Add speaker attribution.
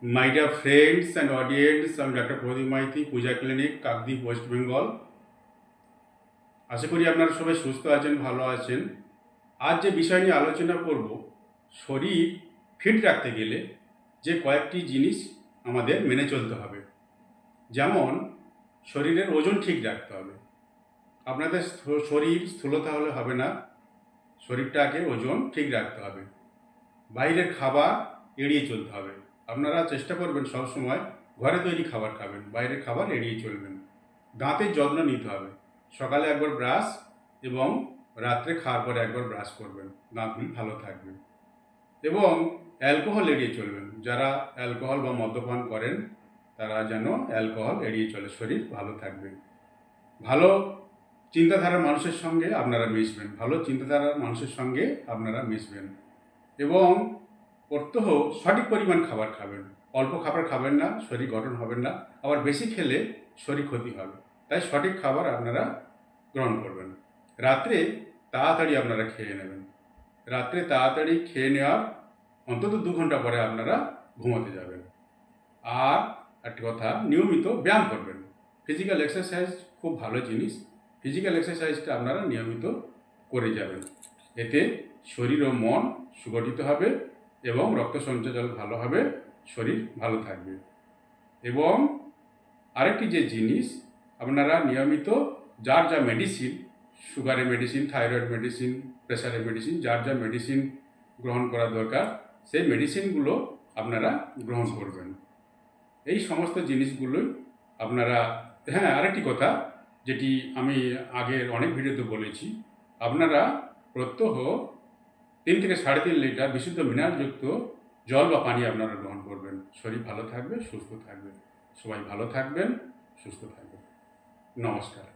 Speaker 1: My dear friends and audience, I'm Dr. Pradeep Maiti, Puja clinic, Kakdwip, West Bengal. আশা করি আপনারা সবাই সুস্থ আছেন, ভালো আছেন। আজ যে বিষয় নিয়ে আলোচনা করব, শরীর ফিট রাখতে গেলে যে কয়েকটি জিনিস আমাদের মেনে চলতে হবে। যেমন শরীরের ওজন ঠিক রাখতে হবে। আপনাদের শরীর স্থূলতা হলে হবে না, শরীরটাকে ওজন ঠিক রাখতে হবে। বাইরের খাবার এড়িয়ে চলতে হবে। আপনারা চেষ্টা করবেন সবসময় ঘরে তৈরি খাবার খাবেন, বাইরের খাবার এড়িয়ে চলবেন। দাঁতের যত্ন নিতে হবে। সকালে একবার ব্রাশ এবং রাত্রে খাওয়ার পরে একবার ব্রাশ করবেন, দাঁতগুলি ভালো থাকবে। এবং অ্যালকোহল এড়িয়ে চলবেন। যারা অ্যালকোহল বা মদ্যপান করেন তারা যেন অ্যালকোহল এড়িয়ে চলে, শরীর ভালো থাকবে। ভালো চিন্তাধারার মানুষের সঙ্গে আপনারা মিশবেন, ভালো চিন্তাধারার মানুষের সঙ্গে আপনারা মিশবেন। এবং প্রত্যহ সঠিক পরিমাণ খাবার খাবেন। অল্প খাবার খাবেন না, শরীর গঠন হবে না। আবার বেশি খেলে শরীর ক্ষতি হবে। তাই সঠিক খাবার আপনারা গ্রহণ করবেন। রাত্রে তাড়াতাড়ি আপনারা খেয়ে নেবেন। রাত্রে তাড়াতাড়ি খেয়ে নেওয়ার অন্তত 2 ঘন্টা পরে আপনারা ঘুমোতে যাবেন। আর একটা কথা, নিয়মিত ব্যায়াম করবেন। ফিজিক্যাল এক্সারসাইজ খুব ভালো জিনিস। ফিজিক্যাল এক্সারসাইজটা আপনারা নিয়মিত করে যাবেন। এতে শরীর ও মন সুগঠিত হবে এবং রক্ত সঞ্চালন ভালো হবে, শরীর ভালো থাকবে। এবং আরেকটি যে জিনিস, আপনারা নিয়মিত যার যা মেডিসিন, সুগারের মেডিসিন, থাইরয়েড মেডিসিন, প্রেশারের মেডিসিন, যার যা মেডিসিন গ্রহণ করা দরকার সেই মেডিসিনগুলো আপনারা গ্রহণ করবেন। এই সমস্ত জিনিসগুলোই আপনারা, হ্যাঁ আরেকটি কথা যেটি আমি আগের অনেক ভিডিওতে বলেছি, আপনারা প্রত্যহ 3 থেকে 3.5 লিটার বিশুদ্ধ মিনারেলযুক্ত জল বা পানি আপনারা গ্রহণ করবেন। শরীর ভালো থাকবে, সুস্থ থাকবে। সবাই ভালো থাকবেন, সুস্থ থাকবেন। নমস্কার।